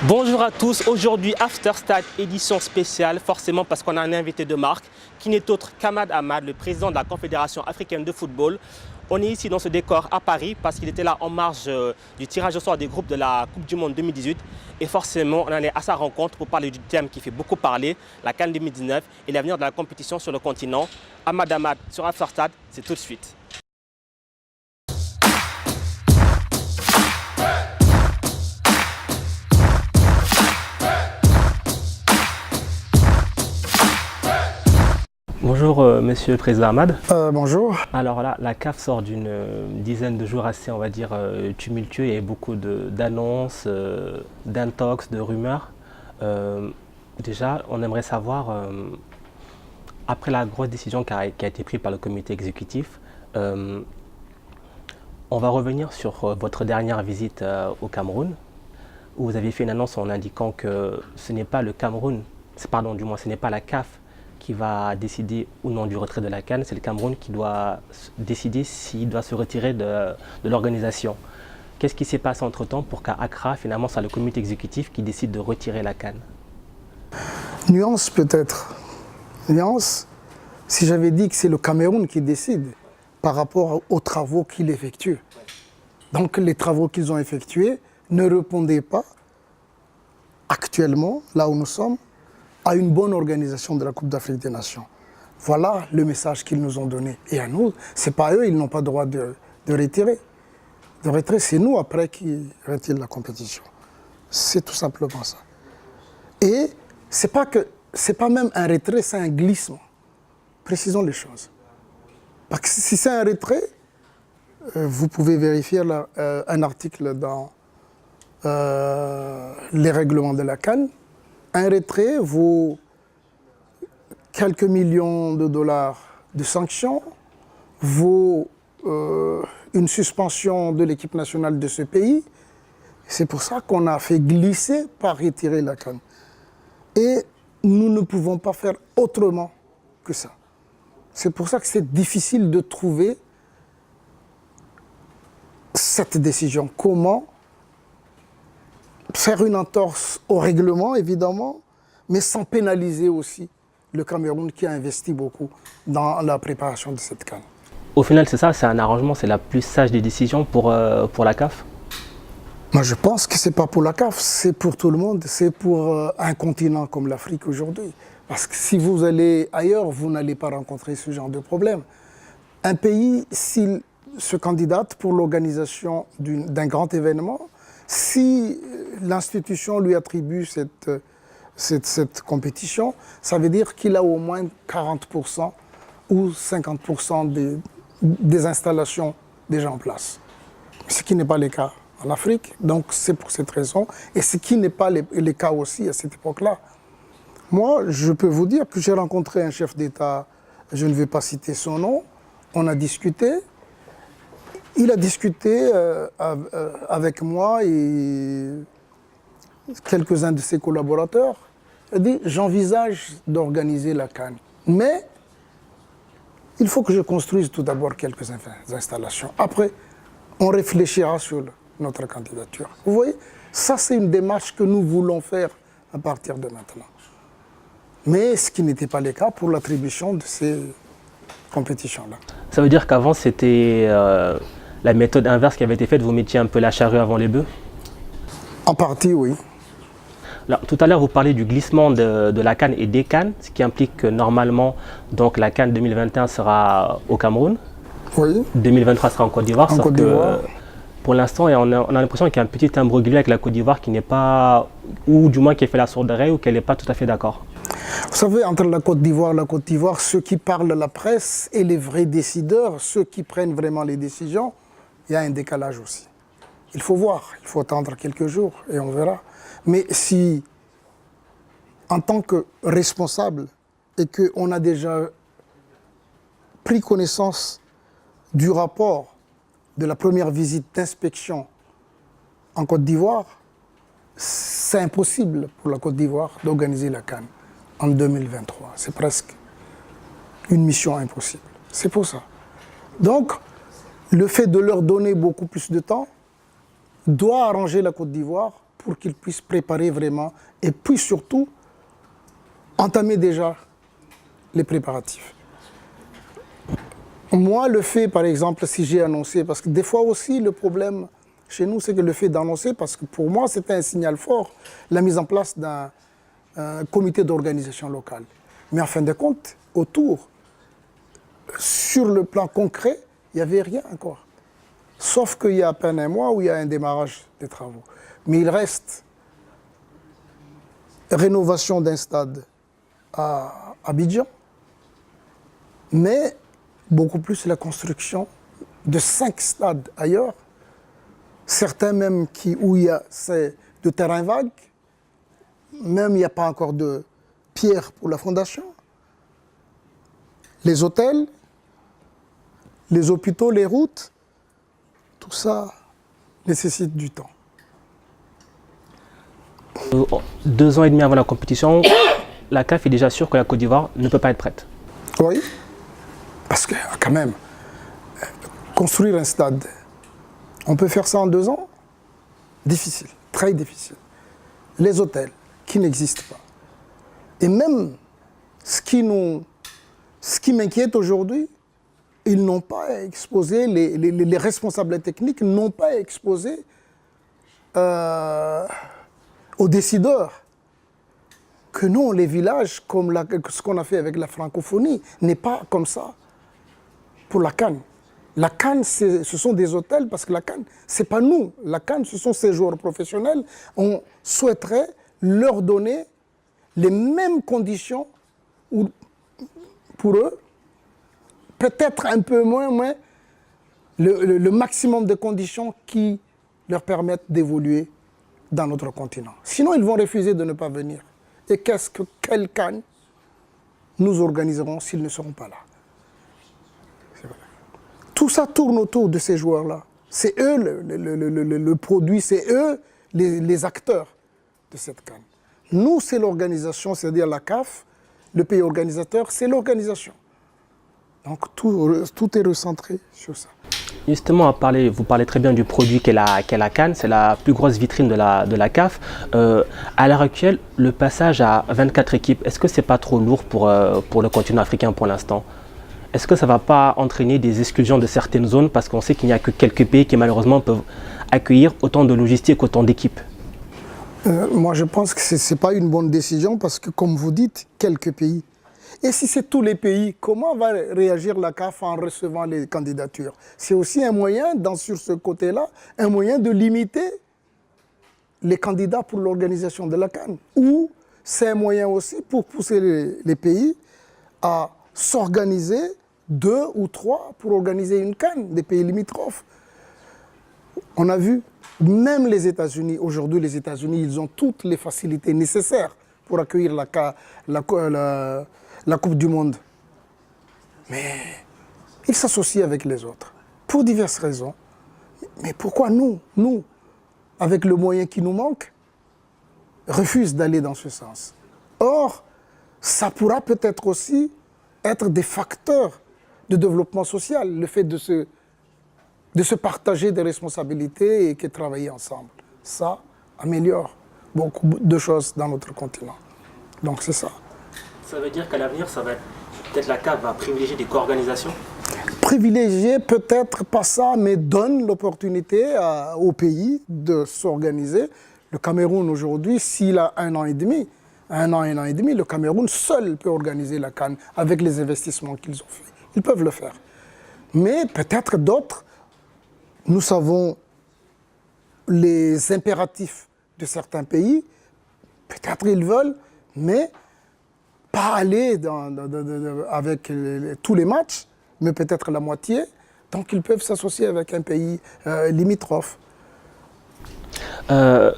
Bonjour à tous, aujourd'hui After Stade édition spéciale, forcément parce qu'on a un invité de marque qui n'est autre qu'Ahmad Ahmad, le président de la Confédération africaine de football. On est ici dans ce décor à Paris parce qu'il était là en marge du tirage au sort des groupes de la Coupe du Monde 2018 et forcément on en est à sa rencontre pour parler du thème qui fait beaucoup parler, la CAN 2019 et l'avenir de la compétition sur le continent. Ahmad Ahmad sur After Stade, c'est tout de suite. Bonjour Monsieur le Président Ahmad. Bonjour. Alors là, la CAF sort d'une dizaine de jours assez, on va dire, tumultueux. Il y a eu beaucoup d'annonces, d'intox, de rumeurs. Déjà, on aimerait savoir, après la grosse décision qui a été prise par le comité exécutif, on va revenir sur votre dernière visite au Cameroun, où vous aviez fait une annonce en indiquant que ce n'est pas le Cameroun, pardon, du moins ce n'est pas la CAF qui va décider ou non du retrait de la CAN, c'est le Cameroun qui doit décider s'il doit se retirer de l'organisation. Qu'est-ce qui s'est passé entre-temps pour qu'à Accra, finalement, c'est le comité exécutif qui décide de retirer la CAN? Nuance peut-être. Nuance, si j'avais dit que c'est le Cameroun qui décide par rapport aux travaux qu'il effectue. Donc les travaux qu'ils ont effectués ne répondaient pas actuellement, là où nous sommes, à une bonne organisation de la Coupe d'Afrique des Nations. Voilà le message qu'ils nous ont donné. Et à nous, ce n'est pas eux, ils n'ont pas le droit de retirer. De retrait, c'est nous après qui retirent la compétition. C'est tout simplement ça. Et c'est pas même un retrait, c'est un glissement. Précisons les choses. Parce que si c'est un retrait, vous pouvez vérifier un article dans les règlements de la CAN. Un retrait vaut quelques millions de dollars de sanctions, vaut une suspension de l'équipe nationale de ce pays. C'est pour ça qu'on a fait glisser par retirer la CAN. Et nous ne pouvons pas faire autrement que ça. C'est pour ça que c'est difficile de trouver cette décision. Comment faire une entorse au règlement, évidemment, mais sans pénaliser aussi le Cameroun qui a investi beaucoup dans la préparation de cette CAN. Au final, c'est ça, c'est un arrangement, c'est la plus sage des décisions pour la CAF? Moi, je pense que ce n'est pas pour la CAF, c'est pour tout le monde, c'est pour un continent comme l'Afrique aujourd'hui. Parce que si vous allez ailleurs, vous n'allez pas rencontrer ce genre de problème. Un pays, s'il se candidate pour l'organisation d'un grand événement, si l'institution lui attribue cette compétition, ça veut dire qu'il a au moins 40% ou 50% des installations déjà en place. Ce qui n'est pas le cas en Afrique, donc c'est pour cette raison, et ce qui n'est pas le cas aussi à cette époque-là. Moi, je peux vous dire que j'ai rencontré un chef d'État, je ne vais pas citer son nom, on a discuté. Il a discuté avec moi et quelques-uns de ses collaborateurs. Il a dit, j'envisage d'organiser la CAN. Mais il faut que je construise tout d'abord quelques installations. Après, on réfléchira sur notre candidature. Vous voyez, ça c'est une démarche que nous voulons faire à partir de maintenant. Mais ce qui n'était pas le cas pour l'attribution de ces compétitions-là. Ça veut dire qu'avant c'était la méthode inverse qui avait été faite, vous mettiez un peu la charrue avant les bœufs? En partie, oui. Alors, tout à l'heure, vous parlez du glissement de la CAN et des CAN, ce qui implique que normalement, donc, la CAN 2021 sera au Cameroun. Oui. 2023 sera en Côte d'Ivoire. En Côte d'Ivoire. Pour l'instant, on a l'impression qu'il y a un petit imbroglio avec la Côte d'Ivoire qui n'est pas, ou du moins qui a fait la sourde oreille ou qu'elle n'est pas tout à fait d'accord. Vous savez, entre la Côte d'Ivoire, ceux qui parlent à la presse et les vrais décideurs, ceux qui prennent vraiment les décisions, il y a un décalage aussi. Il faut voir, il faut attendre quelques jours et on verra. Mais si, en tant que responsable, et qu'on a déjà pris connaissance du rapport de la première visite d'inspection en Côte d'Ivoire, c'est impossible pour la Côte d'Ivoire d'organiser la CAN en 2023. C'est presque une mission impossible. C'est pour ça. Donc, le fait de leur donner beaucoup plus de temps doit arranger la Côte d'Ivoire pour qu'ils puissent préparer vraiment et puis surtout entamer déjà les préparatifs. Moi, le fait, par exemple, si j'ai annoncé, parce que des fois aussi, le problème chez nous, c'est que le fait d'annoncer, parce que pour moi, c'était un signal fort, la mise en place d'un comité d'organisation locale. Mais en fin de compte, autour, sur le plan concret, il n'y avait rien encore. Sauf qu'il y a à peine un mois où il y a un démarrage des travaux. Mais il reste rénovation d'un stade à Abidjan, mais beaucoup plus la construction de 5 stades ailleurs, certains même où il y a de terrain vague, même il n'y a pas encore de pierre pour la fondation. Les hôtels, les hôpitaux, les routes, tout ça nécessite du temps. 2 ans et demi avant la compétition, la CAF est déjà sûre que la Côte d'Ivoire ne peut pas être prête. Oui, parce que quand même, construire un stade, on peut faire ça en 2 ans? Difficile, très difficile. Les hôtels qui n'existent pas. Et même ce qui m'inquiète aujourd'hui, ils n'ont pas exposé, les responsables techniques n'ont pas exposé aux décideurs que non, les villages, comme ce qu'on a fait avec la francophonie, n'est pas comme ça pour la CAN. La CAN, ce sont des hôtels, parce que la CAN, ce n'est pas nous. La CAN, ce sont ces joueurs professionnels. On souhaiterait leur donner les mêmes conditions pour eux, peut-être un peu moins, mais le maximum de conditions qui leur permettent d'évoluer dans notre continent. Sinon, ils vont refuser de ne pas venir. Et quel CAN nous organiserons s'ils ne seront pas là? Tout ça tourne autour de ces joueurs-là. C'est eux le produit, c'est eux les acteurs de cette CAN. Nous, c'est l'organisation, c'est-à-dire la CAF, le pays organisateur, c'est l'organisation. Donc tout est recentré sur ça. Justement, vous parlez très bien du produit qu'est la CAN, c'est la plus grosse vitrine de la CAF. À l'heure actuelle, le passage à 24 équipes, est-ce que ce n'est pas trop lourd pour le continent africain pour l'instant? Est-ce que ça ne va pas entraîner des exclusions de certaines zones parce qu'on sait qu'il n'y a que quelques pays qui malheureusement peuvent accueillir autant de logistique, autant d'équipes? Moi, je pense que ce n'est pas une bonne décision parce que, comme vous dites, quelques pays. Et si c'est tous les pays, comment va réagir la CAF en recevant les candidatures? C'est aussi un moyen, sur ce côté-là, un moyen de limiter les candidats pour l'organisation de la CAN. Ou c'est un moyen aussi pour pousser les pays à s'organiser 2 ou 3 pour organiser une CAN, des pays limitrophes. On a vu, même les États-Unis, aujourd'hui les États-Unis, ils ont toutes les facilités nécessaires pour accueillir la Coupe du Monde. Mais ils s'associent avec les autres, pour diverses raisons. Mais pourquoi nous, avec le moyen qui nous manque, refusent d'aller dans ce sens? Or, ça pourra peut-être aussi être des facteurs de développement social, le fait de se partager des responsabilités et de travailler ensemble. Ça améliore beaucoup de choses dans notre continent. Donc c'est ça. Ça veut dire qu'à l'avenir, peut-être la CAF va privilégier des co-organisations? Privilégier peut-être pas ça, mais donne l'opportunité au pays de s'organiser. Le Cameroun aujourd'hui, s'il a 1 an et demi, le Cameroun seul peut organiser la CAN avec les investissements qu'ils ont faits. Ils peuvent le faire. Mais peut-être d'autres, nous savons les impératifs de certains pays, peut-être ils veulent, mais pas aller avec tous les matchs, mais peut-être la moitié. Donc ils peuvent s'associer avec un pays limitrophe.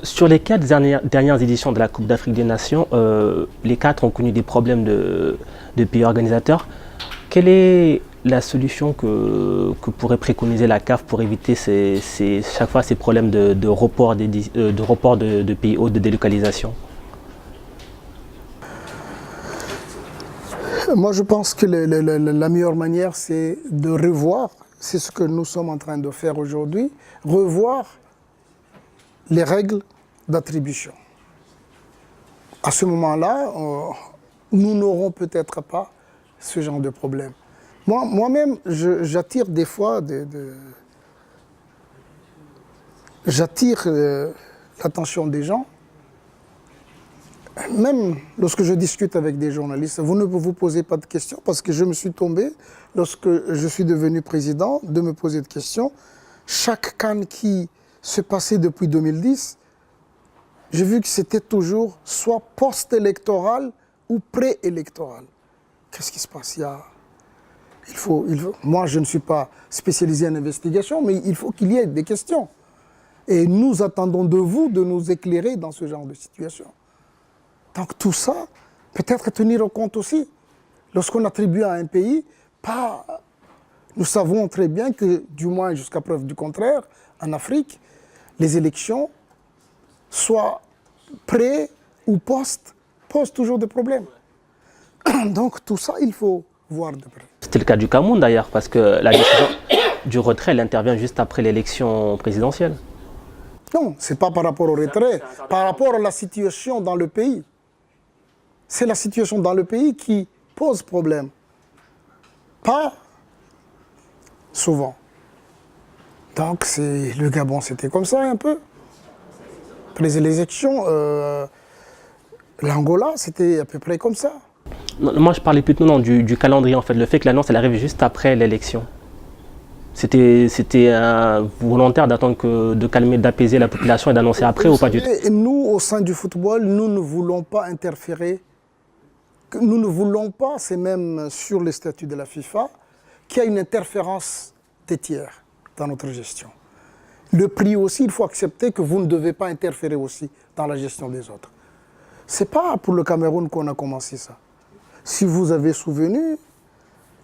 Sur les 4 dernières éditions de la Coupe d'Afrique des Nations, les 4 ont connu des problèmes de pays organisateurs. Quelle est la solution que pourrait préconiser la CAF pour éviter chaque fois ces problèmes de report de pays hôtes, de délocalisation? Moi, je pense que la meilleure manière, c'est de revoir, c'est ce que nous sommes en train de faire aujourd'hui, revoir les règles d'attribution. À ce moment-là, nous n'aurons peut-être pas ce genre de problème. Moi-même, j'attire des fois j'attire l'attention des gens. Même lorsque je discute avec des journalistes, vous ne vous posez pas de questions parce que je me suis tombé, lorsque je suis devenu président, de me poser de questions. Chaque CAN qui se passait depuis 2010, j'ai vu que c'était toujours soit post-électoral ou pré-électoral. Qu'est-ce qui se passe? Moi, je ne suis pas spécialisé en investigation, mais il faut qu'il y ait des questions. Et nous attendons de vous de nous éclairer dans ce genre de situation. Donc tout ça, peut-être tenir compte aussi. Lorsqu'on attribue à un pays, nous savons très bien que, du moins jusqu'à preuve du contraire, en Afrique, les élections, soit pré ou post, posent toujours des problèmes. Donc tout ça, il faut voir de près. C'était le cas du Cameroun d'ailleurs, parce que la décision du retrait, elle intervient juste après l'élection présidentielle. Non, ce n'est pas par rapport au retrait, par rapport à la situation dans le pays. C'est la situation dans le pays qui pose problème. Pas souvent. Donc le Gabon, c'était comme ça un peu. Après les élections, l'Angola, c'était à peu près comme ça. Non, moi, je parlais plutôt du calendrier, en fait. Le fait que l'annonce, elle arrive juste après l'élection. C'était volontaire d'attendre de calmer, d'apaiser la population et d'annoncer après ou pas du tout? Et nous, au sein du football, nous ne voulons pas interférer. Nous ne voulons pas, c'est même sur les statuts de la FIFA, qu'il y ait une interférence des tiers dans notre gestion. Le prix aussi, il faut accepter que vous ne devez pas interférer aussi dans la gestion des autres. Ce n'est pas pour le Cameroun qu'on a commencé ça. Si vous avez souvenu,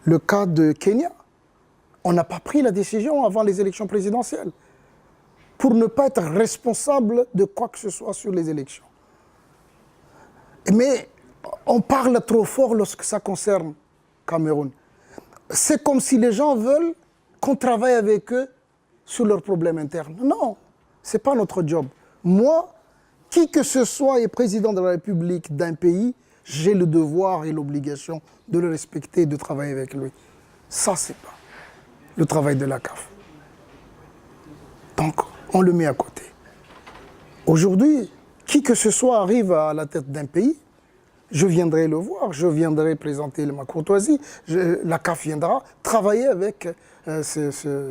le cas de Kenya, on n'a pas pris la décision avant les élections présidentielles pour ne pas être responsable de quoi que ce soit sur les élections. Mais on parle trop fort lorsque ça concerne Cameroun. C'est comme si les gens veulent qu'on travaille avec eux sur leurs problèmes internes. Non, ce n'est pas notre job. Moi, qui que ce soit est président de la République d'un pays, j'ai le devoir et l'obligation de le respecter et de travailler avec lui. Ça, c'est pas le travail de la CAF. Donc, on le met à côté. Aujourd'hui, qui que ce soit arrive à la tête d'un pays, je viendrai le voir, je viendrai présenter ma courtoisie, la CAF viendra travailler avec ce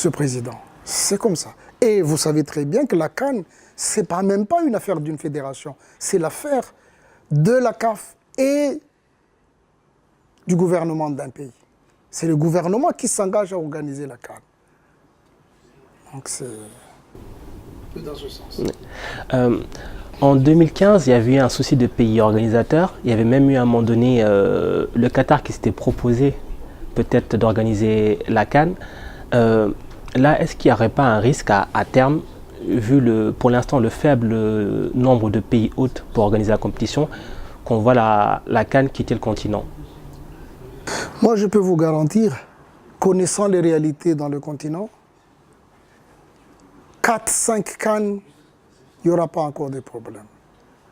président. C'est comme ça. Et vous savez très bien que la CAN, ce n'est même pas une affaire d'une fédération, c'est l'affaire de la CAF et du gouvernement d'un pays. C'est le gouvernement qui s'engage à organiser la CAN. Donc c'est dans ce sens. En 2015, il y avait eu un souci de pays organisateur. Il y avait même eu à un moment donné le Qatar qui s'était proposé peut-être d'organiser la CAN. Là, est-ce qu'il n'y aurait pas un risque à terme, vu pour l'instant le faible nombre de pays hôtes pour organiser la compétition, qu'on voit la CAN quitter le continent? Moi, je peux vous garantir, connaissant les réalités dans le continent, 4-5 CAN, il n'y aura pas encore de problème.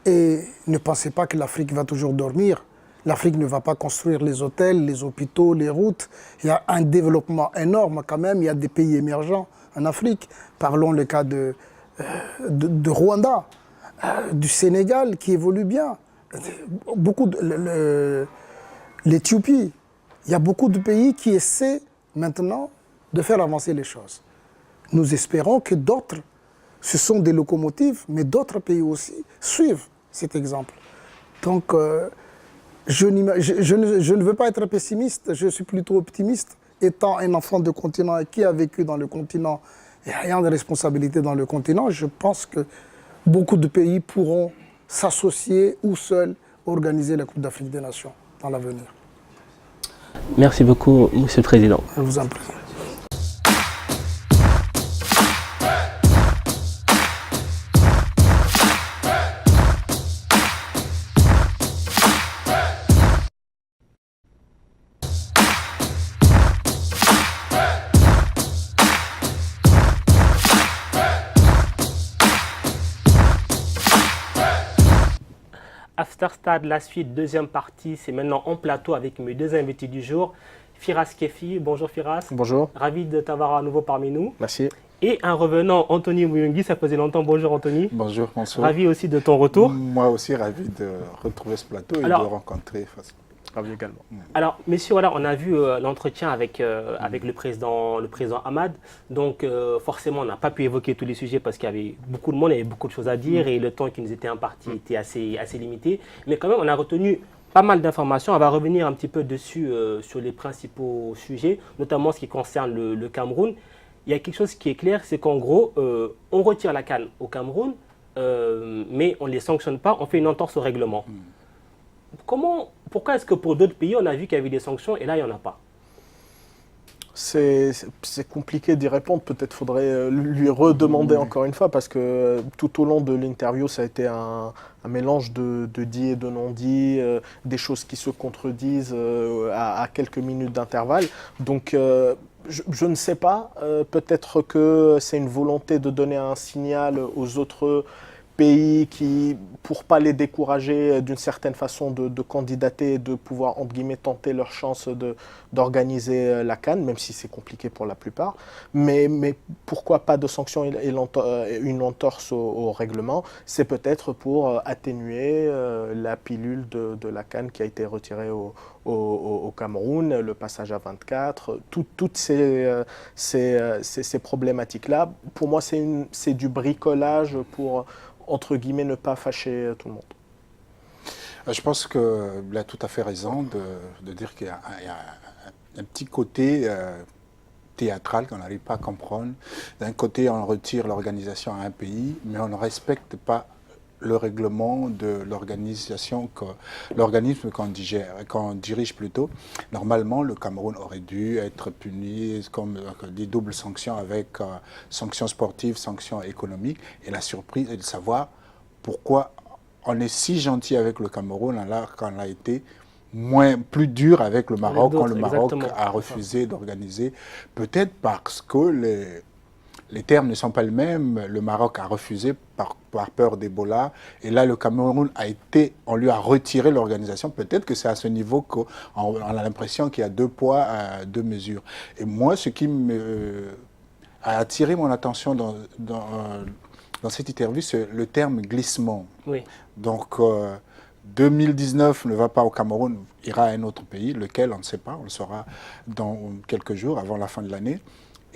Et ne pensez pas que l'Afrique va toujours dormir. L'Afrique ne va pas construire les hôtels, les hôpitaux, les routes. Il y a un développement énorme quand même. Il y a des pays émergents en Afrique. Parlons le cas de Rwanda, du Sénégal qui évolue bien. L'Éthiopie. Il y a beaucoup de pays qui essaient maintenant de faire avancer les choses. Nous espérons que d'autres, ce sont des locomotives, mais d'autres pays aussi suivent cet exemple. Donc, je ne veux pas être pessimiste, je suis plutôt optimiste. Étant un enfant de continent et qui a vécu dans le continent et ayant des responsabilités dans le continent, je pense que beaucoup de pays pourront s'associer ou seuls organiser la Coupe d'Afrique des Nations dans l'avenir. Merci beaucoup, Monsieur le Président. Je vous en prie. After Stade, la suite, deuxième partie, c'est maintenant en plateau avec mes deux invités du jour. Firas Kefi, bonjour Firas. Bonjour. Ravi de t'avoir à nouveau parmi nous. Merci. Et un revenant, Anthony Muyungi, ça faisait longtemps. Bonjour Anthony. Bonjour François. Ravi aussi de ton retour. Moi aussi ravi de retrouver ce plateau et de rencontrer. Ravi également. Alors messieurs, voilà, on a vu l'entretien avec le président Hamad. Donc forcément, on n'a pas pu évoquer tous les sujets parce qu'il y avait beaucoup de monde, il y avait beaucoup de choses à dire et le temps qui nous était imparti était assez limité. Mais quand même, on a retenu pas mal d'informations. On va revenir un petit peu dessus sur les principaux sujets, notamment ce qui concerne le Cameroun. Il y a quelque chose qui est clair, c'est qu'en gros, on retire la CAN au Cameroun, mais on ne les sanctionne pas, on fait une entorse au règlement. Pourquoi est-ce que pour d'autres pays, on a vu qu'il y avait des sanctions et là, il n'y en a pas? C'est compliqué d'y répondre, peut-être faudrait lui redemander encore une fois, parce que tout au long de l'interview, ça a été un mélange de dits et de non-dits, des choses qui se contredisent à quelques minutes d'intervalle. Donc je ne sais pas, peut-être que c'est une volonté de donner un signal aux autres pays qui, pour ne pas les décourager d'une certaine façon de candidater et de pouvoir, entre guillemets, tenter leur chance d'organiser la CAN, même si c'est compliqué pour la plupart. Mais pourquoi pas de sanctions et une entorse au règlement? C'est peut-être pour atténuer la pilule de la CAN qui a été retirée au Cameroun, le passage à 24, toutes ces problématiques-là. Pour moi, c'est du bricolage pour, entre guillemets, ne pas fâcher tout le monde. Je pense qu'il a tout à fait raison de dire qu'il y a un petit côté théâtral qu'on n'arrive pas à comprendre. D'un côté, on retire l'organisation à un pays, mais on ne respecte pas le règlement de l'organisation, l'organisme qu'on dirige plutôt. Normalement, le Cameroun aurait dû être puni comme des doubles sanctions avec sanctions sportives, sanctions économiques. Et la surprise est de savoir pourquoi on est si gentil avec le Cameroun alors qu'on a été plus dur avec le Maroc quand le Maroc a refusé d'organiser. Peut-être parce que les termes ne sont pas les mêmes. Le Maroc a refusé par peur d'Ebola. Et là, le Cameroun on lui a retiré l'organisation. Peut-être que c'est à ce niveau qu'on a l'impression qu'il y a deux poids, deux mesures. Et moi, ce qui a attiré mon attention dans cette interview, c'est le terme glissement. Oui. Donc, 2019 ne va pas au Cameroun, ira à un autre pays, lequel on ne sait pas, on le saura dans quelques jours, avant la fin de l'année.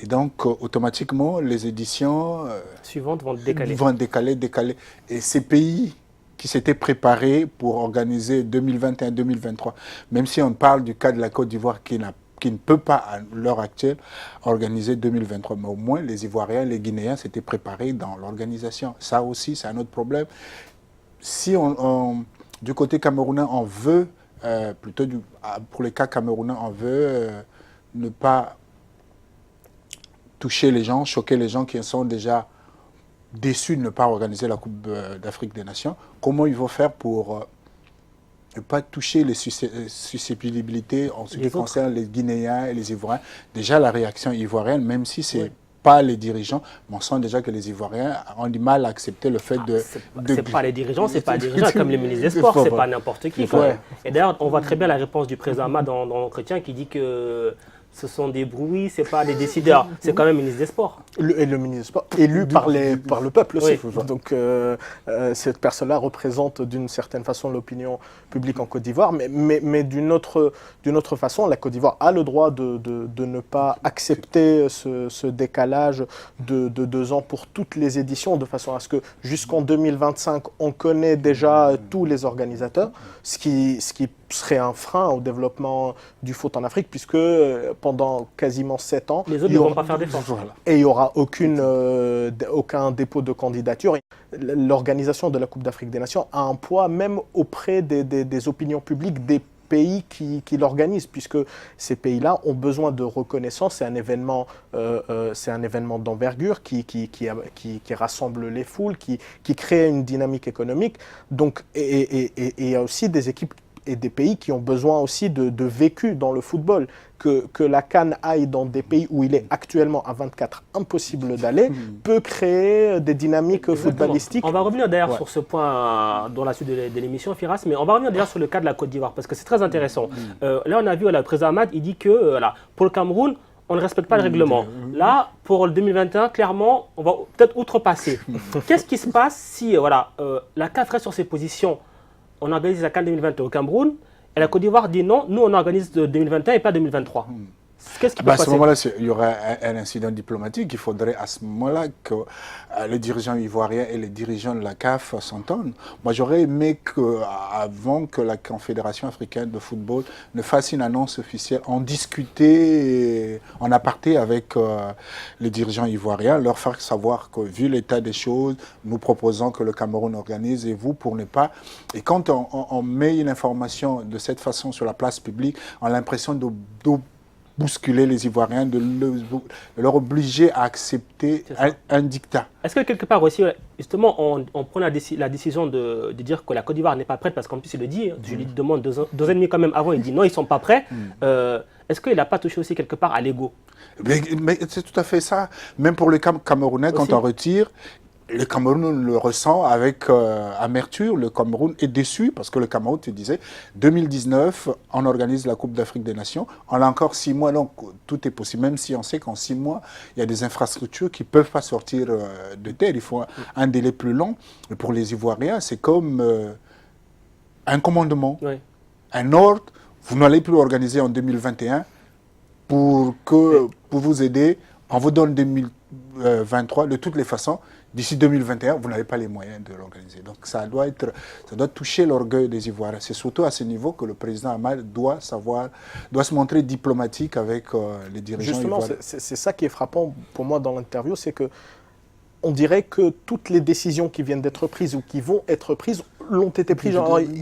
Et donc, automatiquement, les éditions suivantes vont décaler. Décaler. Et ces pays qui s'étaient préparés pour organiser 2021-2023, même si on parle du cas de la Côte d'Ivoire qui ne peut pas, à l'heure actuelle, organiser 2023. Mais au moins, les Ivoiriens, les Guinéens s'étaient préparés dans l'organisation. Ça aussi, c'est un autre problème. Si du côté camerounais, on veut, pour les cas camerounais, on veut ne pas toucher les gens, choquer les gens qui sont déjà déçus de ne pas organiser la Coupe d'Afrique des Nations. Comment ils vont faire pour ne pas toucher les susceptibilités en ce qui concerne les Guinéens et les Ivoiriens? Déjà, la réaction ivoirienne, même si c'est pas les dirigeants, mais on sent déjà que les Ivoiriens ont du mal à accepter le fait de... C'est pas les dirigeants, c'est pas les dirigeants comme les ministres des Sports, c'est pas n'importe qui. Et d'ailleurs, on voit très bien la réponse du président Hamad dans l'entretien qui dit que ce sont des bruits, ce n'est pas des décideurs, c'est quand même le ministre des Sports. Et le ministre des Sports, élu par le peuple aussi. Oui. Donc cette personne-là représente d'une certaine façon l'opinion publique en Côte d'Ivoire, mais d'une autre façon, la Côte d'Ivoire a le droit de ne pas accepter ce décalage de 2 ans pour toutes les éditions, de façon à ce que jusqu'en 2025, on connaît déjà tous les organisateurs, ce qui serait un frein au développement du foot en Afrique, puisque pendant quasiment 7 ans, les autres ne vont pas faire d'efforts. Voilà. Et il n'y aura aucun dépôt de candidature. L'organisation de la Coupe d'Afrique des Nations a un poids même auprès des opinions publiques des pays qui l'organisent, puisque ces pays-là ont besoin de reconnaissance. C'est un événement d'envergure qui rassemble les foules, qui crée une dynamique économique. Donc, et il y a aussi des équipes et des pays qui ont besoin aussi de vécu dans le football. Que la CAN aille dans des pays où il est actuellement à 24 impossible d'aller, peut créer des dynamiques footballistiques. On va revenir d'ailleurs sur ce point dans la suite de l'émission, Firas, mais on va revenir d'ailleurs sur le cas de la Côte d'Ivoire, parce que c'est très intéressant. Là, on a vu le président Ahmad, il dit que pour le Cameroun, on ne respecte pas le règlement. Là, pour le 2021, clairement, on va peut-être outrepasser. Qu'est-ce qui se passe si la CAF reste sur ses positions? On organise la CAN 2021 au Cameroun, et la Côte d'Ivoire dit non, nous on organise 2021 et pas 2023. Qu'est-ce qui peut se passer? À ce moment-là, il y aurait un incident diplomatique. Il faudrait à ce moment-là que les dirigeants ivoiriens et les dirigeants de la CAF s'entendent. Moi, j'aurais aimé qu'avant que la Confédération africaine de football ne fasse une annonce officielle, en discuter en aparté avec les dirigeants ivoiriens, leur faire savoir que, vu l'état des choses, nous proposons que le Cameroun organise et vous, pour ne pas... Et quand on met une information de cette façon sur la place publique, on a l'impression de bousculer les Ivoiriens, de leur obliger à accepter un dictat. Est-ce que quelque part aussi, justement, on prend la décision de dire que la Côte d'Ivoire n'est pas prête, parce qu'en plus il le dit, je lui demande 2 ans et demi quand même avant, il dit non, ils ne sont pas prêts. Est-ce qu'il n'a pas touché aussi quelque part à l'ego? Mais c'est tout à fait ça. Même pour les Camerounais, quand on retire, le Cameroun le ressent avec amertume. Le Cameroun est déçu parce que le Cameroun, tu disais, 2019, on organise la Coupe d'Afrique des Nations. On a encore 6 mois, donc tout est possible. Même si on sait qu'en 6 mois, il y a des infrastructures qui ne peuvent pas sortir de terre. Il faut un délai plus long. Mais pour les Ivoiriens, c'est comme un commandement, un ordre. Vous n'allez plus organiser en 2021 pour vous aider. On vous donne 2023 de toutes les façons. D'ici 2021, vous n'avez pas les moyens de l'organiser. Donc ça doit toucher l'orgueil des Ivoiriens. C'est surtout à ce niveau que le président Ahmad doit se montrer diplomatique avec les dirigeants ivoiriens. Justement, c'est ça qui est frappant pour moi dans l'interview, c'est que on dirait que toutes les décisions qui viennent d'être prises ou qui vont être prises l'ont été prises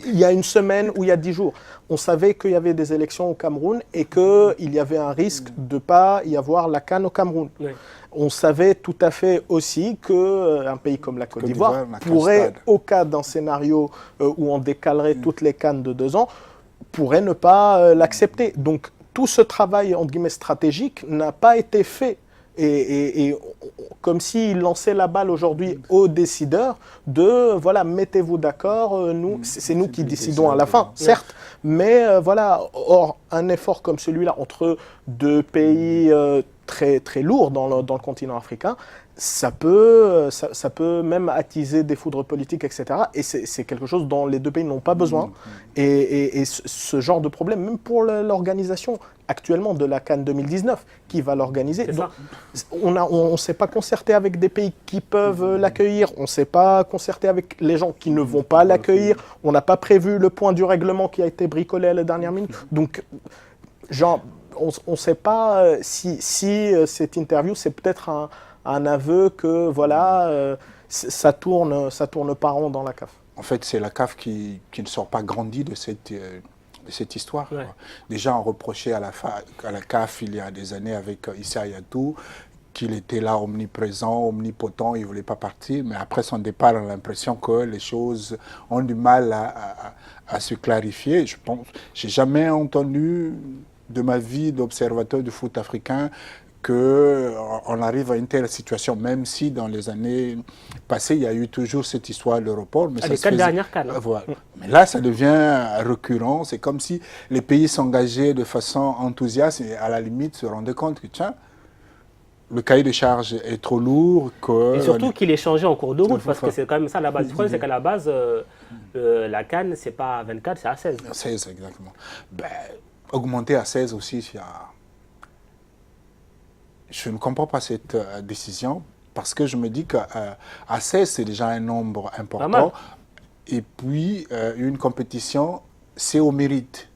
il y a une semaine ou il y a 10 jours. On savait qu'il y avait des élections au Cameroun et qu'il y avait un risque de ne pas y avoir la CAN au Cameroun. Oui. On savait tout à fait aussi qu'un pays comme la Côte d'Ivoire pourrait, au cas d'un scénario où on décalerait toutes les CAN de 2 ans, pourrait ne pas l'accepter. Donc tout ce travail entre guillemets stratégique n'a pas été fait. Et comme s'il lançait la balle aujourd'hui aux décideurs de, voilà, mettez-vous d'accord, c'est nous qui décidons à la fin, certes, mais voilà, or, un effort comme celui-là entre 2 pays très, très lourds dans le continent africain, ça peut même attiser des foudres politiques, etc. Et c'est quelque chose dont les 2 pays n'ont pas besoin. Et ce genre de problème, même pour l'organisation actuellement de la CAN 2019, qui va l'organiser. On ne s'est pas concerté avec des pays qui peuvent l'accueillir, on ne s'est pas concerté avec les gens qui ne vont pas l'accueillir, on n'a pas prévu le point du règlement qui a été bricolé à la dernière minute. Donc, genre, on ne sait pas si cette interview, c'est peut-être un aveu que voilà, ça tourne pas rond dans la CAF. En fait, c'est la CAF qui ne sort pas grandi de cette histoire. Ouais. Déjà, on reprochait à la CAF il y a des années avec Issa Hayatou qu'il était là omniprésent, omnipotent, il ne voulait pas partir. Mais après son départ, on a l'impression que les choses ont du mal à se clarifier. Je n'ai jamais entendu de ma vie d'observateur du foot africain qu'on arrive à une telle situation, même si dans les années passées, il y a eu toujours cette histoire de report. Mais les 4 dernières CAN. Voilà. Mais là, ça devient récurrent. C'est comme si les pays s'engageaient de façon enthousiaste et à la limite se rendaient compte que, tiens, le cahier de charge est trop lourd. Et surtout qu'il est changé en cours de route, parce que c'est quand même ça la base. Le problème, c'est qu'à la base, la CAN, ce n'est pas à 24, c'est à 16. À 16, exactement. Ben, augmenter à 16 aussi, il y a... Je ne comprends pas cette décision parce que je me dis qu'à 16, c'est déjà un nombre important. Et puis, une compétition, c'est au mérite.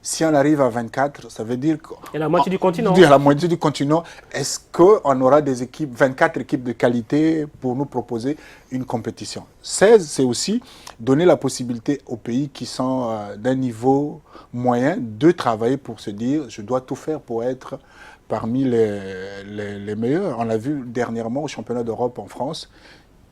Si on arrive à 24, ça veut dire... Et la moitié du continent. La moitié du continent. Est-ce qu'on aura des équipes, 24 équipes de qualité pour nous proposer une compétition? 16, c'est aussi donner la possibilité aux pays qui sont d'un niveau moyen de travailler pour se dire, je dois tout faire pour être parmi les meilleurs. On l'a vu dernièrement au championnat d'Europe en France,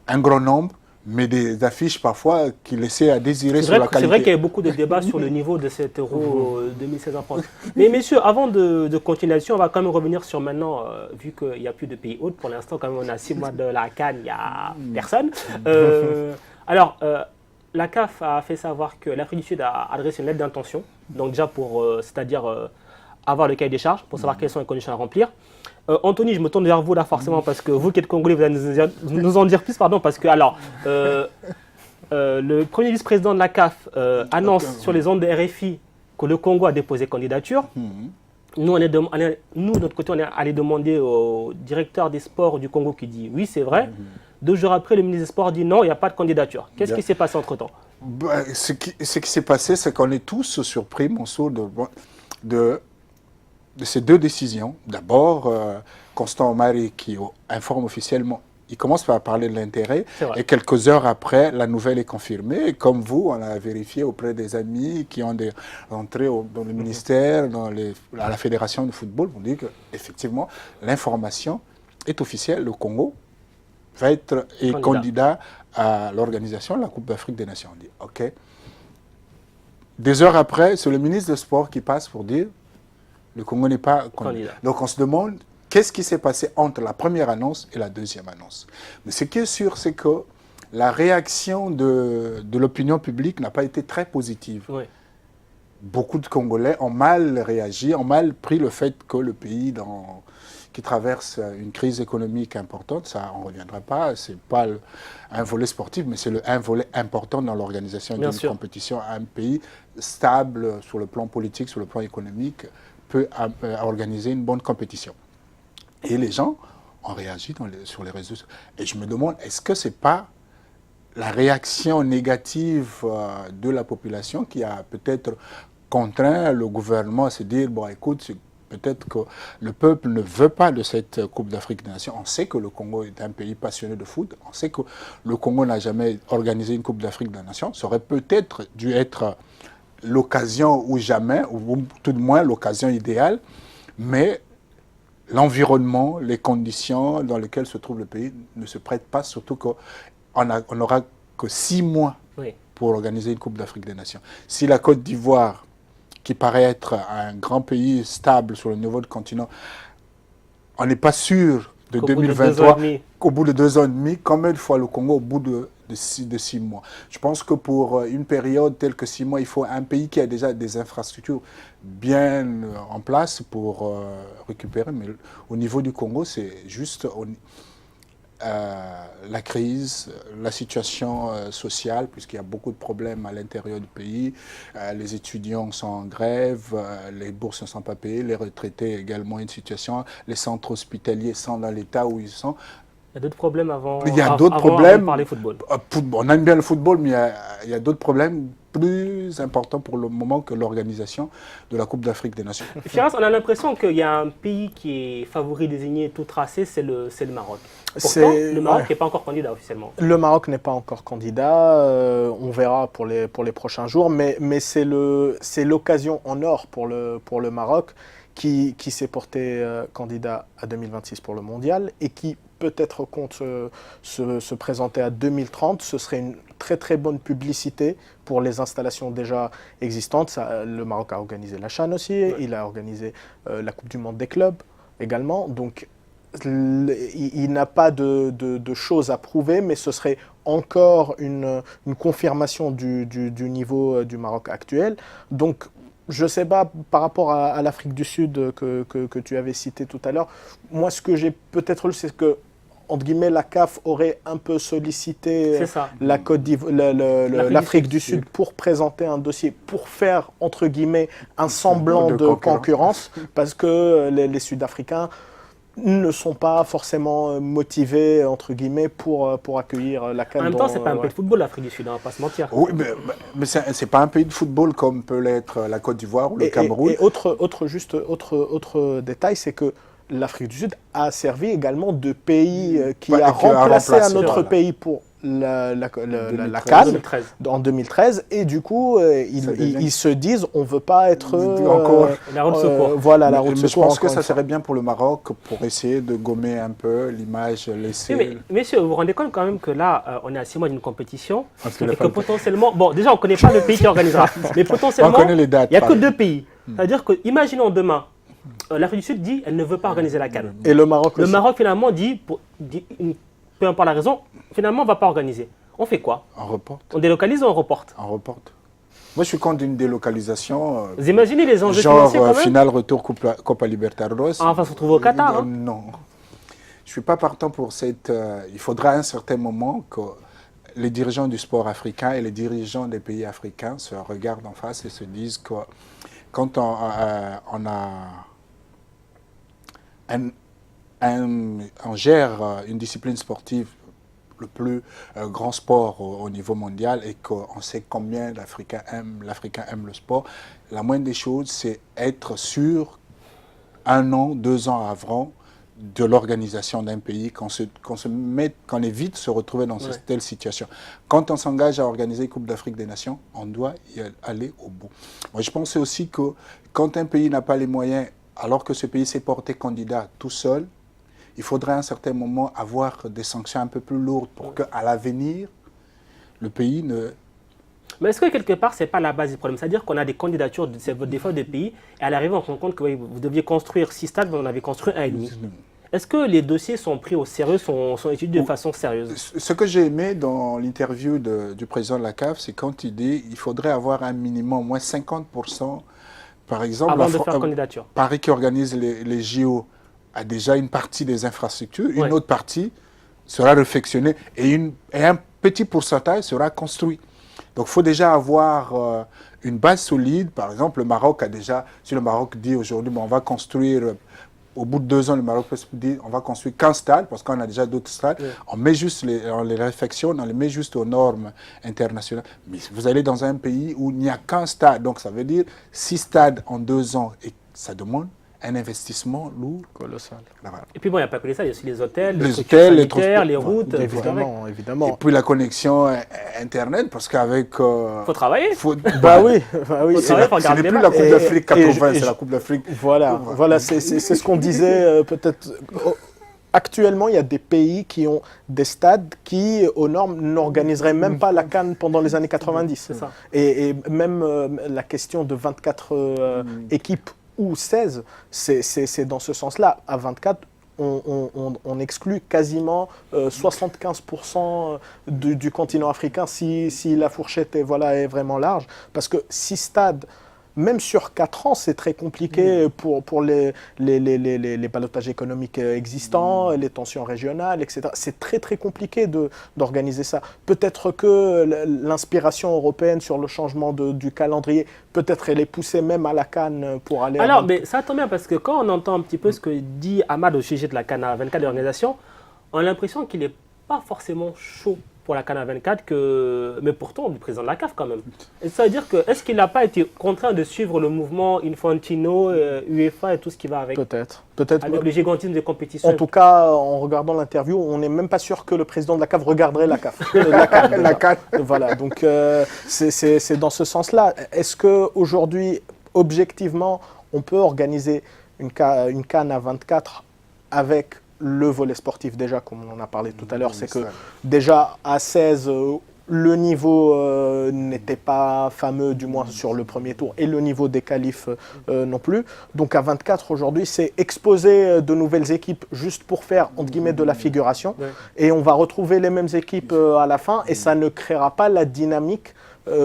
un grand nombre mais des affiches parfois qui laissaient à désirer C'est sur la vrai, qualité. c'est vrai qu'il y a eu beaucoup de débats sur le niveau de cet Euro 2016 en France. Mais messieurs, avant de continuer là-dessus, on va quand même revenir sur maintenant, vu qu'il n'y a plus de pays hôtes, pour l'instant quand même on a 6 mois de la CAN, il n'y a personne. Alors, la CAF a fait savoir que l'Afrique du Sud a adressé une lettre d'intention, donc déjà pour, c'est-à-dire avoir le cahier des charges, pour savoir quelles sont les conditions à remplir. Anthony, je me tourne vers vous là forcément parce que vous qui êtes Congolais, vous allez nous en dire plus, pardon, parce que alors, le premier vice-président de la CAF annonce sur les ondes de RFI que le Congo a déposé candidature. Nous, de notre côté, on est allé demander au directeur des sports du Congo qui dit oui, c'est vrai. 2 jours après, le ministre des Sports dit non, il n'y a pas de candidature. Qu'est-ce qui s'est passé entre-temps? Ce qui s'est passé, c'est qu'on est tous surpris, Monceau, de ces 2 décisions. D'abord, Constant Omari qui informe officiellement, il commence par parler de l'intérêt et quelques heures après, la nouvelle est confirmée. Et comme vous, on a vérifié auprès des amis qui ont des entrées dans le ministère, à la Fédération de football, on dit qu'effectivement, l'information est officielle. Le Congo va être candidat à l'organisation de la Coupe d'Afrique des Nations. On dit, OK. 2 heures après, c'est le ministre des Sports qui passe pour dire le Congo n'est pas candidat. Donc on se demande qu'est-ce qui s'est passé entre la première annonce et la deuxième annonce. Mais ce qui est sûr, c'est que la réaction de l'opinion publique n'a pas été très positive. Oui. Beaucoup de Congolais ont mal réagi, ont mal pris le fait que le pays qui traverse une crise économique importante, ça, on ne reviendra pas, ce n'est pas un volet sportif, mais c'est un volet important dans l'organisation d'une compétition. Un pays stable sur le plan politique, sur le plan économique, peut organiser une bonne compétition. Et les gens ont réagi sur les réseaux sociaux. Et je me demande, est-ce que ce n'est pas la réaction négative de la population qui a peut-être contraint le gouvernement à se dire, bon écoute, peut-être que le peuple ne veut pas de cette Coupe d'Afrique des Nations. On sait que le Congo est un pays passionné de foot. On sait que le Congo n'a jamais organisé une Coupe d'Afrique des Nations. Ça aurait peut-être dû être l'occasion ou jamais, ou tout de moins l'occasion idéale. Mais l'environnement, les conditions dans lesquelles se trouve le pays ne se prêtent pas, surtout qu'on n'aura que 6 mois pour organiser une Coupe d'Afrique des Nations. Si la Côte d'Ivoire, qui paraît être un grand pays stable sur le niveau du continent, on n'est pas sûr de 2023, qu'au bout de 2 ans et demi, combien de fois le Congo au bout de 6 mois. Je pense que pour une période telle que 6 mois, il faut un pays qui a déjà des infrastructures bien en place pour récupérer. Mais au niveau du Congo, c'est juste la crise, la situation sociale, puisqu'il y a beaucoup de problèmes à l'intérieur du pays. Les étudiants sont en grève, les bourses ne sont pas payées, les retraités également une situation, les centres hospitaliers sont dans l'état où ils sont. Il y a d'autres problèmes avant, il y a d'autres problèmes, avant de parler football. On aime bien le football, mais il y a d'autres problèmes plus importants pour le moment que l'organisation de la Coupe d'Afrique des Nations. Firas, on a l'impression qu'il y a un pays qui est favori désigné tout tracé, c'est le Maroc. Pourtant, le Maroc n'est pas encore candidat officiellement. Le Maroc n'est pas encore candidat, on verra pour les prochains jours, mais c'est l'occasion en or pour le Maroc qui s'est porté candidat à 2026 pour le mondial et qui peut-être compte se présenter à 2030. Ce serait une très très bonne publicité pour les installations déjà existantes. Le Maroc a organisé la CHAN aussi, il a organisé la Coupe du Monde des clubs également. Donc il n'a pas de choses à prouver, mais ce serait encore une confirmation du niveau du Maroc actuel. Donc je ne sais pas, par rapport à l'Afrique du Sud que tu avais cité tout à l'heure, moi ce que j'ai peut-être lu, c'est que entre guillemets, la CAF aurait un peu sollicité l'Afrique du Sud pour présenter un dossier, pour faire, entre guillemets, un semblant de concurrence, parce que les Sud-Africains ne sont pas forcément motivés, entre guillemets, pour accueillir la CAN. En même temps, ce n'est pas un pays de football, l'Afrique du Sud, on ne va pas se mentir. Oui, mais ce n'est pas un pays de football comme peut l'être la Côte d'Ivoire ou le Cameroun. Et autre détail, c'est que l'Afrique du Sud a servi également de pays qui a remplacé un autre pays pour la 2013. CAN 2013. en 2013 et du coup ils se disent on veut pas être Encore. La roue de secours. voilà la roue de Mais je secours. pense que encore ça une fois. serait bien pour le Maroc pour essayer de gommer un peu l'image laissée. Oui, mais messieurs, vous vous rendez compte quand même que là, on est à 6 mois d'une compétition Parce que et la que femme- potentiellement, bon, déjà, on ne connaît pas le pays qui organisera, mais potentiellement, On connaît les dates, il n'y a que pareil. 2 pays. C'est-à-dire que, imaginons demain, l'Afrique du Sud dit elle ne veut pas organiser la CAN. Et le Maroc Le aussi. Maroc, finalement, peu importe la raison, finalement, on ne va pas organiser. On fait quoi? On reporte. On délocalise ou on reporte? On reporte. Moi, je suis contre une délocalisation. Vous imaginez les enjeux Genre financiers quand même? finale retour Copa Libertadores. Ah, on va se retrouver au Qatar. Hein. Non. Je suis pas partant pour cette. Il faudra à un certain moment que les dirigeants du sport africain et les dirigeants des pays africains se regardent en face et se disent que quand on on gère une discipline sportive, le plus grand sport au niveau mondial, et qu'on sait combien l'Africain aime le sport, la moindre des choses, c'est être sûr, 1 an, 2 ans avant, de l'organisation d'un pays, qu'on évite de se retrouver dans cette telle situation. Quand on s'engage à organiser Coupe d'Afrique des Nations, on doit y aller au bout. Moi, je pense aussi que quand un pays n'a pas les moyens, alors que ce pays s'est porté candidat tout seul, il faudrait à un certain moment avoir des sanctions un peu plus lourdes pour qu'à l'avenir, le pays ne... Mais est-ce que quelque part, ce n'est pas la base du problème? C'est-à-dire qu'on a des candidatures, des fois de pays, et à l'arrivée, on se rend compte que oui, vous deviez construire 6 stades, vous en avez construit 1,5. Est-ce que les dossiers sont pris au sérieux, sont étudiés de façon sérieuse? Ce que j'ai aimé dans l'interview du président de la CAF, c'est quand il dit qu'il faudrait avoir un minimum, au moins 50%, par exemple, Avant de faire candidature. Paris qui organise les JO a déjà une partie des infrastructures, une autre partie sera réfectionnée et un petit pourcentage sera construit. Donc il faut déjà avoir une base solide. Par exemple, le Maroc a déjà, si le Maroc dit aujourd'hui, on va construire, au bout de 2 ans, le Maroc peut se dire, on va construire 15 stades, parce qu'on a déjà d'autres stades, on met juste on les réfectionne, on les met juste aux normes internationales. Mais vous allez dans un pays où il n'y a qu'un stade, donc ça veut dire 6 stades en 2 ans, et ça demande un investissement lourd. Colossal. Voilà. Et puis bon, il n'y a pas que les stades, il y a aussi les hôtels, Les structures hôtels, les sanitaires, transports. les routes. Évidemment, Et évidemment. puis la connexion Internet, parce qu'avec... Il faut travailler. Bah oui, bah oui. Faut travailler pour Ce garder n'est les plus matchs. la Coupe d'Afrique Et- 80, et c'est je- la Coupe d'Afrique. Voilà, c'est ce qu'on disait peut-être. Actuellement, il y a des pays qui ont des stades qui, aux normes, n'organiseraient même pas la CAN pendant les années 90. C'est ça. Et même la question de 24 équipes ou 16, c'est dans ce sens-là. À 24, on exclut quasiment 75% du continent africain si la fourchette est vraiment large. Parce que 6 stades, même sur 4 ans, c'est très compliqué pour les ballottages économiques existants, les tensions régionales, etc. C'est très très compliqué d'organiser ça. Peut-être que l'inspiration européenne sur le changement du calendrier, peut-être elle est poussée même à la CAN pour aller... Alors, mais ça tombe bien parce que quand on entend un petit peu ce que dit Ahmad au sujet de la CAN à 24 de l'organisation, on a l'impression qu'il n'est pas forcément chaud pour la CAN à 24, mais pourtant le président de la CAF quand même. Et ça veut dire que, est-ce qu'il n'a pas été contraint de suivre le mouvement Infantino, UEFA et tout ce qui va avec? Peut-être. Avec le gigantisme des compétitions. En tout cas, en regardant l'interview, on n'est même pas sûr que le président de la CAF regarderait la CAF. La CAN, déjà. La CAN. Voilà, donc c'est dans ce sens-là. Est-ce qu'aujourd'hui, objectivement, on peut organiser une CAN à 24 avec le volet sportif déjà, comme on en a parlé tout à l'heure, c'est que déjà à 16, le niveau n'était pas fameux, du moins sur le premier tour, et le niveau des qualifs non plus. Donc à 24 aujourd'hui, c'est exposer de nouvelles équipes juste pour faire, entre guillemets, de la figuration. Ouais. Et on va retrouver les mêmes équipes à la fin, et ça ne créera pas la dynamique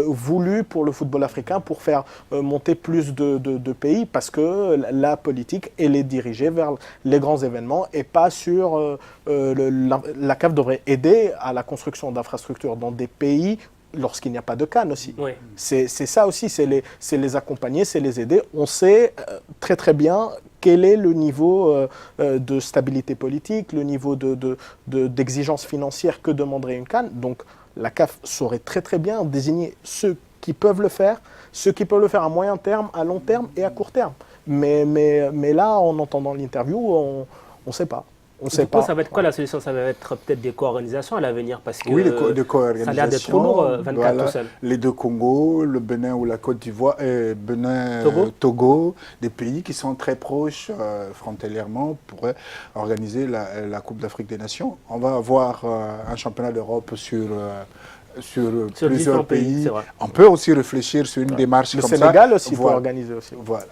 voulu pour le football africain pour faire monter plus de pays, parce que la politique, elle est dirigée vers les grands événements et pas sur... la CAF devrait aider à la construction d'infrastructures dans des pays lorsqu'il n'y a pas de CAN aussi. Oui. C'est ça aussi, c'est les accompagner, c'est les aider. On sait très très bien quel est le niveau de stabilité politique, le niveau d'exigence financière que demanderait une CAN. Donc la CAF saurait très très bien désigner ceux qui peuvent le faire à moyen terme, à long terme et à court terme. Mais là, en entendant l'interview, on ne sait pas. On sait Du coup, pas. ça va être quoi la solution? Ça va être peut-être des co-organisations à l'avenir parce que Oui, de co-organisation. ça a l'air d'être trop lourd, 24 voilà, tout seul. les deux Congos, le Bénin ou la Côte d'Ivoire, Bénin, Togo. Togo, des pays qui sont très proches frontalièrement pourraient organiser la Coupe d'Afrique des Nations. On va avoir un championnat d'Europe sur Sur plusieurs différents pays, pays. c'est vrai. On peut aussi réfléchir sur une démarche Le comme Sénégal ça. aussi peut Voilà. organiser aussi. Voilà.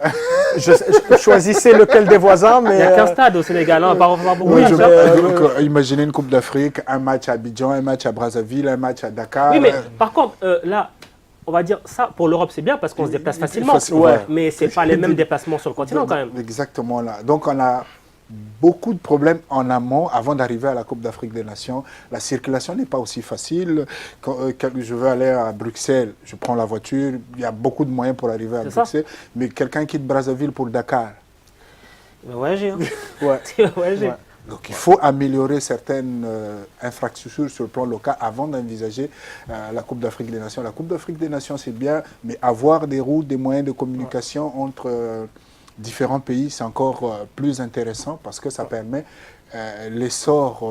Choisissez lequel des voisins, Il mais n'y a qu'un stade au Sénégal, hein, on va pas avoir beaucoup oui, de je matchs, vais- hein. Donc, imaginez une Coupe d'Afrique, un match à Abidjan, un match à Brazzaville, un match à Dakar. Oui, mais par contre, là, on va dire ça, pour l'Europe, c'est bien parce qu'on se déplace facilement. Ouais. Mais ce n'est pas les mêmes déplacements sur le continent quand même. Exactement là. Donc on a beaucoup de problèmes en amont avant d'arriver à la Coupe d'Afrique des Nations. La circulation n'est pas aussi facile. Quand je veux aller à Bruxelles, je prends la voiture. Il y a beaucoup de moyens pour arriver à C'est ça. Bruxelles. Mais quelqu'un quitte Brazzaville pour Dakar. Il va voyager. Hein. ouais. Il va voyager. Ouais. Donc il faut améliorer certaines infrastructures sur le plan local avant d'envisager la Coupe d'Afrique des Nations. La Coupe d'Afrique des Nations, c'est bien, mais avoir des routes, des moyens de communication entre différents pays, c'est encore plus intéressant parce que ça permet l'essor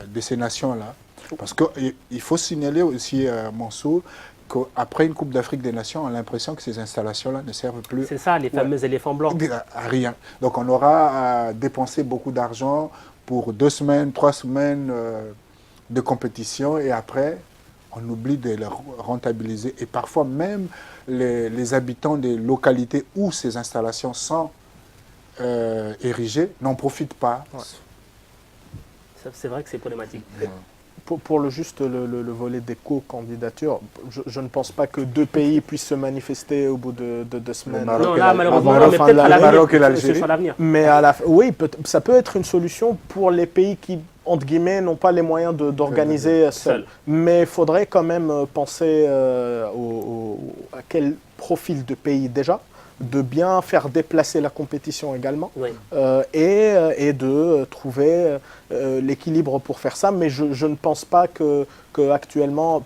de ces nations-là. Parce qu'il faut signaler aussi, Mansour, qu'après une Coupe d'Afrique des Nations, on a l'impression que ces installations-là ne servent plus C'est ça, les fameux éléphants blancs. à rien. Donc on aura dépensé beaucoup d'argent pour 2 semaines, 3 semaines de compétition et après, on oublie de les rentabiliser. Et parfois même, les habitants des localités où ces installations sont érigées n'en profitent pas. Ouais. C'est vrai que c'est problématique. Pour le volet des co-candidatures, je ne pense pas que 2 pays puissent se manifester au bout de 2 semaines. Maroc Non, et là, malheureusement, avant la non, mais fin peut-être de à l'année. Maroc et l'avenir. l'Algérie. C'est sur l'avenir. Mais oui, ça peut être une solution pour les pays qui, entre guillemets, n'ont pas les moyens d'organiser seuls. Mais il faudrait quand même penser à quel profil de pays déjà, de bien faire déplacer la compétition également, Oui. et de trouver l'équilibre pour faire ça. Mais je ne pense pas que actuellement,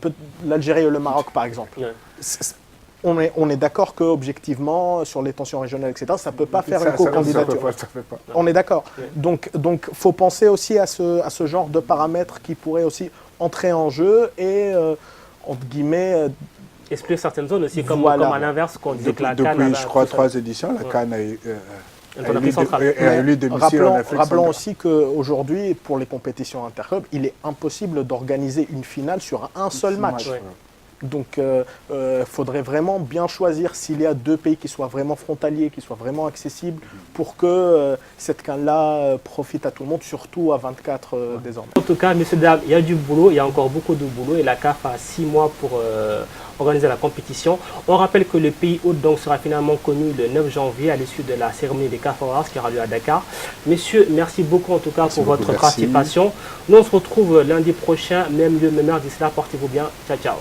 l'Algérie et le Maroc par exemple, Ouais. on est d'accord qu'objectivement, sur les tensions régionales, etc., ça ne peut pas faire une Ça co-candidature. ça fait pas. On est d'accord. Ouais. Donc, faut penser aussi à ce genre de paramètres qui pourraient aussi entrer en jeu et, entre guillemets, Exclure certaines zones aussi, comme Voilà. à l'inverse, qu'on disait que la Depuis, CAN avait je crois, tout ça. 3 éditions, la Ouais. CAN En Afrique centrale. a eu lieu domicile en Afrique rappelons centrale. aussi qu'aujourd'hui, pour les compétitions interclubs, il est impossible d'organiser une finale sur un seul match. Ouais. Donc, faudrait vraiment bien choisir s'il y a 2 pays qui soient vraiment frontaliers, qui soient vraiment accessibles, pour que cette CAN-là profite à tout le monde, surtout à 24 désormais. En tout cas, messieurs, dames, il y a du boulot, il y a encore beaucoup de boulot et la CAF a 6 mois pour organiser la compétition. On rappelle que le pays hôte donc sera finalement connu le 9 janvier à l'issue de la cérémonie des CAF Awards qui aura lieu à Dakar. Messieurs, merci beaucoup en tout cas pour votre beaucoup, merci. participation. Nous on se retrouve lundi prochain, même lieu, même heure. D'ici là, portez-vous bien. Ciao, ciao.